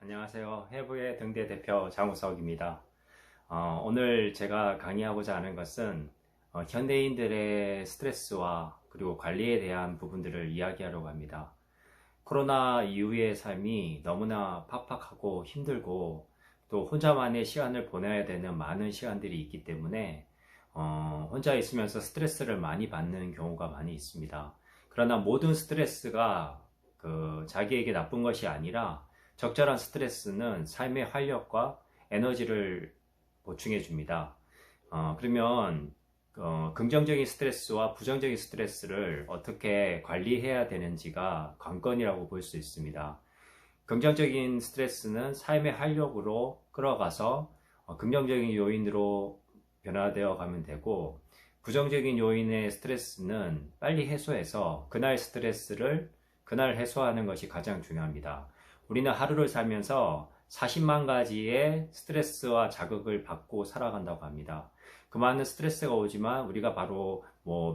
안녕하세요. 해부의 등대 대표 장우석입니다. 오늘 제가 강의하고자 하는 것은 현대인들의 스트레스와 그리고 관리에 대한 부분들을 이야기하려고 합니다. 코로나 이후의 삶이 너무나 팍팍하고 힘들고 또 혼자만의 시간을 보내야 되는 많은 시간들이 있기 때문에 혼자 있으면서 스트레스를 많이 받는 경우가 많이 있습니다. 그러나 모든 스트레스가 자기에게 나쁜 것이 아니라 적절한 스트레스는 삶의 활력과 에너지를 보충해 줍니다. 그러면 긍정적인 스트레스와 부정적인 스트레스를 어떻게 관리해야 되는지가 관건이라고 볼 수 있습니다. 긍정적인 스트레스는 삶의 활력으로 끌어가서 긍정적인 요인으로 변화되어 가면 되고, 부정적인 요인의 스트레스는 빨리 해소해서 그날 스트레스를 그날 해소하는 것이 가장 중요합니다. 우리는 하루를 살면서 40만 가지의 스트레스와 자극을 받고 살아간다고 합니다. 그 많은 스트레스가 오지만 우리가 바로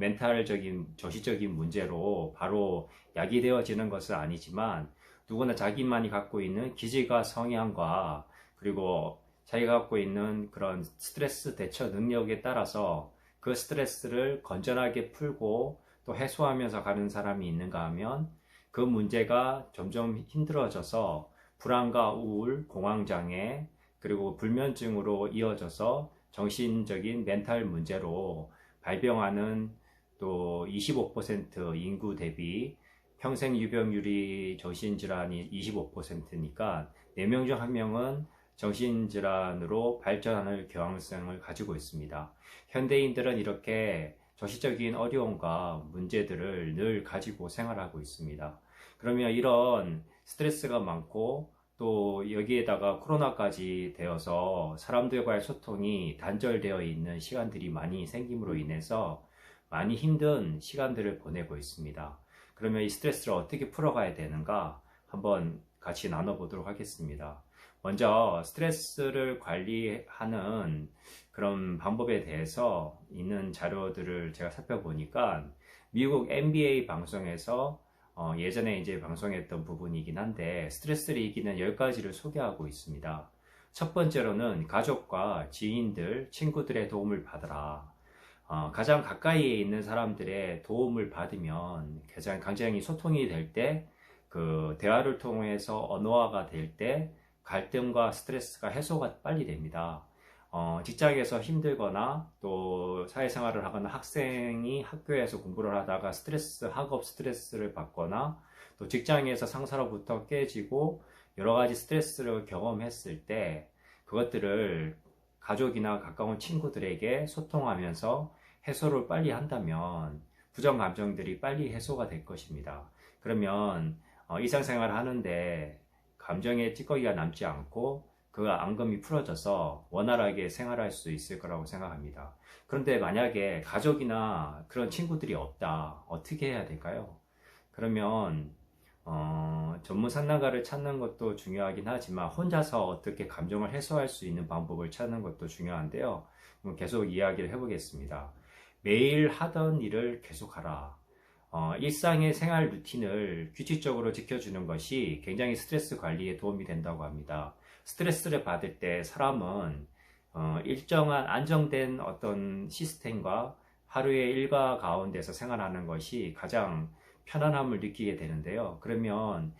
멘탈적인 정신적인 문제로 바로 약이 되어지는 것은 아니지만, 누구나 자기만이 갖고 있는 기질과 성향과 그리고 자기가 갖고 있는 그런 스트레스 대처 능력에 따라서 그 스트레스를 건전하게 풀고 또 해소하면서 가는 사람이 있는가 하면, 그 문제가 점점 힘들어져서 불안과 우울, 공황장애, 그리고 불면증으로 이어져서 정신적인 멘탈 문제로 발병하는 또 25% 인구 대비 평생 유병률이 정신질환이 25%니까 4명 중 1명은 정신질환으로 발전하는 경향성을 가지고 있습니다. 현대인들은 이렇게 정신적인 어려움과 문제들을 늘 가지고 생활하고 있습니다. 그러면 이런 스트레스가 많고 또 여기에다가 코로나까지 되어서 사람들과의 소통이 단절되어 있는 시간들이 많이 생김으로 인해서 많이 힘든 시간들을 보내고 있습니다. 그러면 이 스트레스를 어떻게 풀어가야 되는가 한번 같이 나눠보도록 하겠습니다. 먼저 스트레스를 관리하는 그런 방법에 대해서 있는 자료들을 제가 살펴보니까 미국 NBA 방송에서 예전에 이제 방송했던 부분이긴 한데, 스트레스를 이기는 10가지를 소개하고 있습니다. 첫 번째로는 가족과 지인들, 친구들의 도움을 받으라. 가장 가까이에 있는 사람들의 도움을 받으면 가장 굉장히 소통이 될 때, 그 대화를 통해서 언어화가 될 때 갈등과 스트레스가 해소가 빨리 됩니다. 직장에서 힘들거나 또 사회생활을 하거나 학생이 학교에서 공부를 하다가 학업 스트레스를 받거나 또 직장에서 상사로부터 깨지고 여러 가지 스트레스를 경험했을 때, 그것들을 가족이나 가까운 친구들에게 소통하면서 해소를 빨리 한다면 부정 감정들이 빨리 해소가 될 것입니다. 그러면 일상생활을 하는데 감정의 찌꺼기가 남지 않고 그 앙금이 풀어져서 원활하게 생활할 수 있을 거라고 생각합니다. 그런데 만약에 가족이나 그런 친구들이 없다, 어떻게 해야 될까요? 그러면 전문 상담가를 찾는 것도 중요하긴 하지만 혼자서 어떻게 감정을 해소할 수 있는 방법을 찾는 것도 중요한데요. 계속 이야기를 해보겠습니다. 매일 하던 일을 계속하라. 일상의 생활 루틴을 규칙적으로 지켜주는 것이 굉장히 스트레스 관리에 도움이 된다고 합니다. 스트레스를 받을 때 사람은 일정한 안정된 어떤 시스템과 하루의 일과 가운데서 생활하는 것이 가장 편안함을 느끼게 되는데요. 그러면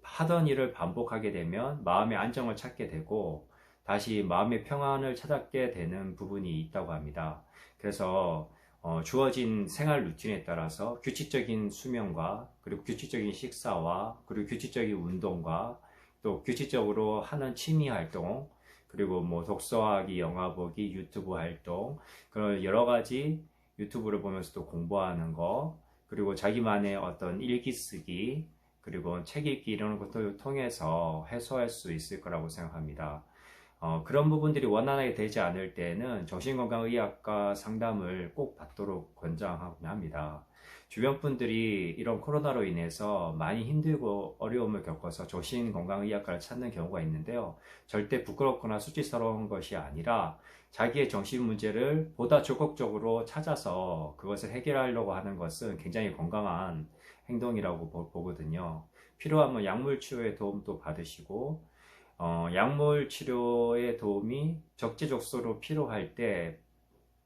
하던 일을 반복하게 되면 마음의 안정을 찾게 되고 다시 마음의 평안을 찾게 되는 부분이 있다고 합니다. 그래서 주어진 생활 루틴에 따라서 규칙적인 수면과 그리고 규칙적인 식사와 그리고 규칙적인 운동과 또 규칙적으로 하는 취미 활동, 그리고 독서하기, 영화 보기, 유튜브 활동, 그런 여러 가지 유튜브를 보면서도 공부하는 거, 그리고 자기만의 어떤 일기 쓰기, 그리고 책 읽기 이런 것들을 통해서 해소할 수 있을 거라고 생각합니다. 그런 부분들이 원활하게 되지 않을 때는 정신건강의학과 상담을 꼭 받도록 권장합니다. 주변 분들이 이런 코로나로 인해서 많이 힘들고 어려움을 겪어서 정신건강의학과를 찾는 경우가 있는데요. 절대 부끄럽거나 수치스러운 것이 아니라 자기의 정신 문제를 보다 적극적으로 찾아서 그것을 해결하려고 하는 것은 굉장히 건강한 행동이라고 보거든요. 필요하면 약물 치료의 도움도 받으시고 약물 치료의 도움이 적재적소로 필요할 때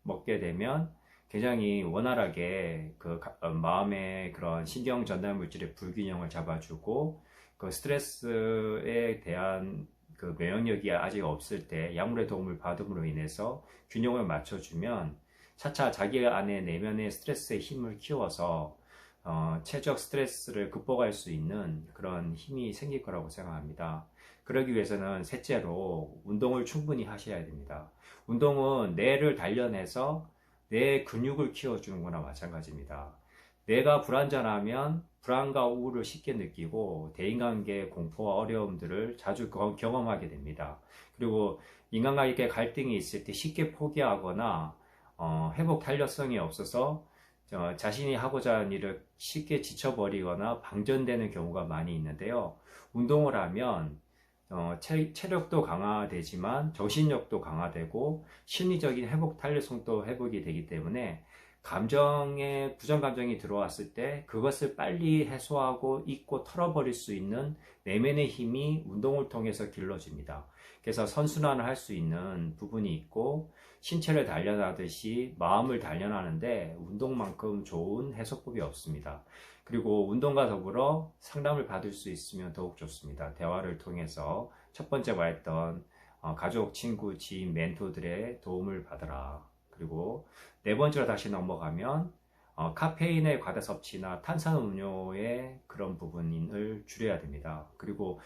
먹게 되면 굉장히 원활하게 마음의 그런 신경 전달 물질의 불균형을 잡아주고 그 스트레스에 대한 그 면역력이 아직 없을 때 약물의 도움을 받음으로 인해서 균형을 맞춰주면 차차 자기 안에 내면의 스트레스의 힘을 키워서 최적 스트레스를 극복할 수 있는 그런 힘이 생길 거라고 생각합니다. 그러기 위해서는 셋째로 운동을 충분히 하셔야 됩니다. 운동은 뇌를 단련해서 뇌 근육을 키워주는 거나 마찬가지입니다. 뇌가 불안전하면 불안과 우울을 쉽게 느끼고 대인관계 공포와 어려움들을 자주 경험하게 됩니다. 그리고 인간과의 갈등이 있을 때 쉽게 포기하거나 회복 탄력성이 없어서 자신이 하고자 하는 일을 쉽게 지쳐버리거나 방전되는 경우가 많이 있는데요. 운동을 하면 체력도 강화되지만 정신력도 강화되고 심리적인 회복 탄력성도 회복이 되기 때문에 감정에 부정 감정이 들어왔을 때 그것을 빨리 해소하고 잊고 털어버릴 수 있는 내면의 힘이 운동을 통해서 길러집니다. 그래서 선순환을 할 수 있는 부분이 있고 신체를 단련하듯이 마음을 단련하는데 운동만큼 좋은 해소법이 없습니다. 그리고 운동과 더불어 상담을 받을 수 있으면 더욱 좋습니다. 대화를 통해서 첫 번째 말했던 가족, 친구, 지인, 멘토들의 도움을 받으라. 그리고 네 번째로 다시 넘어가면 카페인의 과다 섭취나 탄산음료의 그런 부분을 줄여야 됩니다. 그리고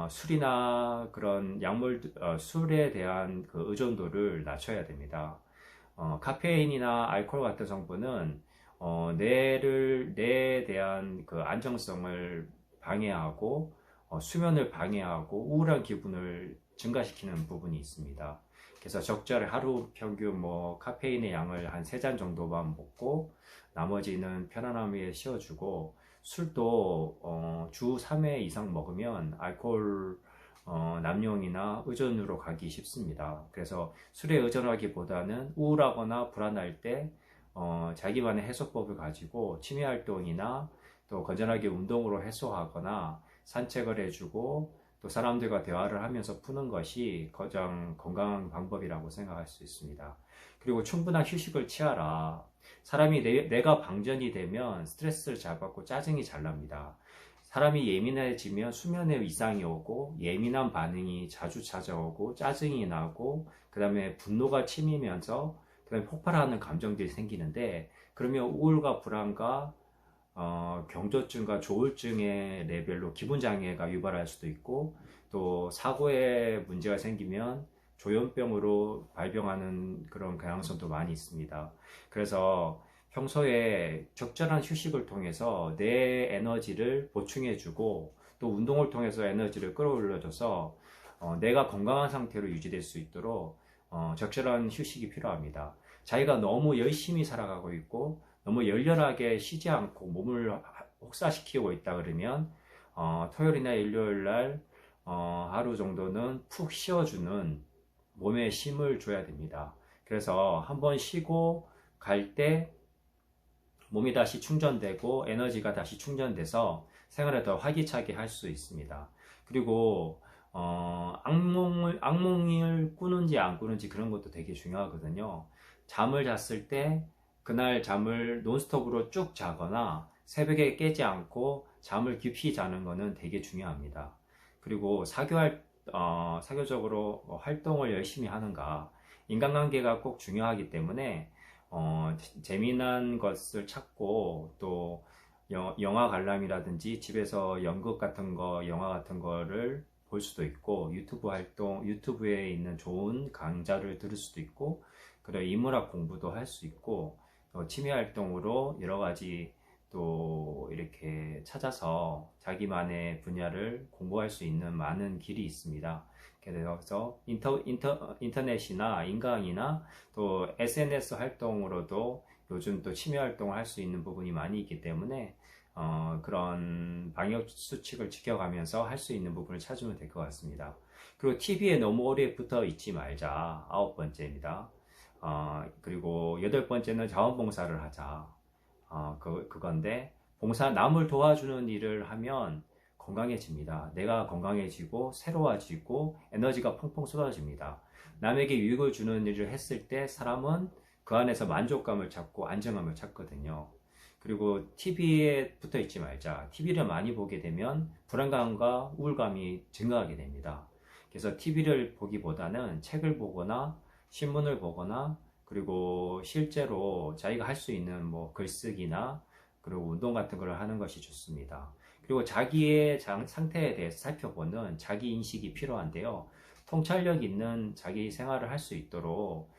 술이나 그런 약물, 술에 대한 그 의존도를 낮춰야 됩니다. 카페인이나 알코올 같은 성분은 뇌에 대한 그 안정성을 방해하고 수면을 방해하고 우울한 기분을 증가시키는 부분이 있습니다. 그래서 적절히 하루 평균 카페인의 양을 한 3잔 정도만 먹고 나머지는 편안함 위에 씌워주고 술도 주 3회 이상 먹으면 알코올 남용이나 의존으로 가기 쉽습니다. 그래서 술에 의존하기보다는 우울하거나 불안할 때 자기만의 해소법을 가지고 취미 활동이나 또 건전하게 운동으로 해소하거나 산책을 해주고 또 사람들과 대화를 하면서 푸는 것이 가장 건강한 방법이라고 생각할 수 있습니다. 그리고 충분한 휴식을 취하라. 사람이 뇌가 방전이 되면 스트레스를 잘 받고 짜증이 잘 납니다. 사람이 예민해지면 수면에 이상이 오고 예민한 반응이 자주 찾아오고 짜증이 나고 그 다음에 분노가 치미면서 그 다음에 폭발하는 감정들이 생기는데 그러면 우울과 불안과 경조증과 조울증의 레벨로 기분장애가 유발할 수도 있고 또 사고에 문제가 생기면 조현병으로 발병하는 그런 경향성도 많이 있습니다. 그래서 평소에 적절한 휴식을 통해서 내 에너지를 보충해주고 또 운동을 통해서 에너지를 끌어올려줘서 내가 건강한 상태로 유지될 수 있도록 적절한 휴식이 필요합니다. 자기가 너무 열심히 살아가고 있고 너무 열렬하게 쉬지 않고 몸을 혹사시키고 있다 그러면 토요일이나 일요일 날 하루 정도는 푹 쉬어주는 몸에 쉼을 줘야 됩니다. 그래서 한번 쉬고 갈 때 몸이 다시 충전되고 에너지가 다시 충전돼서 생활을 더 활기차게 할 수 있습니다. 그리고 악몽을 꾸는지 안 꾸는지 그런 것도 되게 중요하거든요. 잠을 잤을 때 그날 잠을 논스톱으로 쭉 자거나 새벽에 깨지 않고 잠을 깊이 자는 것은 되게 중요합니다. 그리고 사교적으로 활동을 열심히 하는가. 인간관계가 꼭 중요하기 때문에 재미난 것을 찾고 또 영화 관람이라든지 집에서 연극 같은 거, 영화 같은 거를 볼 수도 있고 유튜브에 있는 좋은 강좌를 들을 수도 있고 그리고 인문학 공부도 할 수 있고 취미 활동으로 여러 가지 또 이렇게 찾아서 자기만의 분야를 공부할 수 있는 많은 길이 있습니다. 그래서 인터넷이나 인강이나 또 SNS 활동으로도 요즘 또 취미 활동을 할 수 있는 부분이 많이 있기 때문에 그런 방역 수칙을 지켜가면서 할 수 있는 부분을 찾으면 될 것 같습니다. 그리고 TV에 너무 오래 붙어 있지 말자. 9번째입니다. 그리고 8번째는 자원봉사를 하자. 그건데 남을 도와주는 일을 하면 건강해집니다. 내가 건강해지고 새로워지고 에너지가 펑펑 쏟아집니다. 남에게 유익을 주는 일을 했을 때 사람은 그 안에서 만족감을 찾고 안정감을 찾거든요. 그리고 TV에 붙어 있지 말자. TV를 많이 보게 되면 불안감과 우울감이 증가하게 됩니다. 그래서 TV를 보기보다는 책을 보거나 신문을 보거나 그리고 실제로 자기가 할 수 있는 뭐 글쓰기나 그리고 운동 같은 걸 하는 것이 좋습니다. 그리고 자기의 상태에 대해서 살펴보는 자기 인식이 필요한데요. 통찰력 있는 자기 생활을 할 수 있도록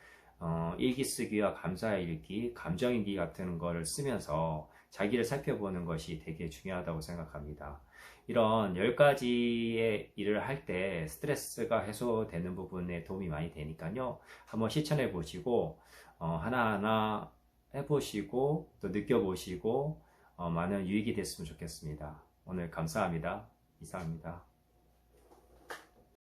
일기 쓰기와 감사일기, 감정일기 같은 거를 쓰면서 자기를 살펴보는 것이 되게 중요하다고 생각합니다. 이런 10가지의 일을 할 때 스트레스가 해소되는 부분에 도움이 많이 되니까요. 한번 실천해 보시고 하나하나 해보시고 또 느껴보시고 많은 유익이 됐으면 좋겠습니다. 오늘 감사합니다. 이상입니다.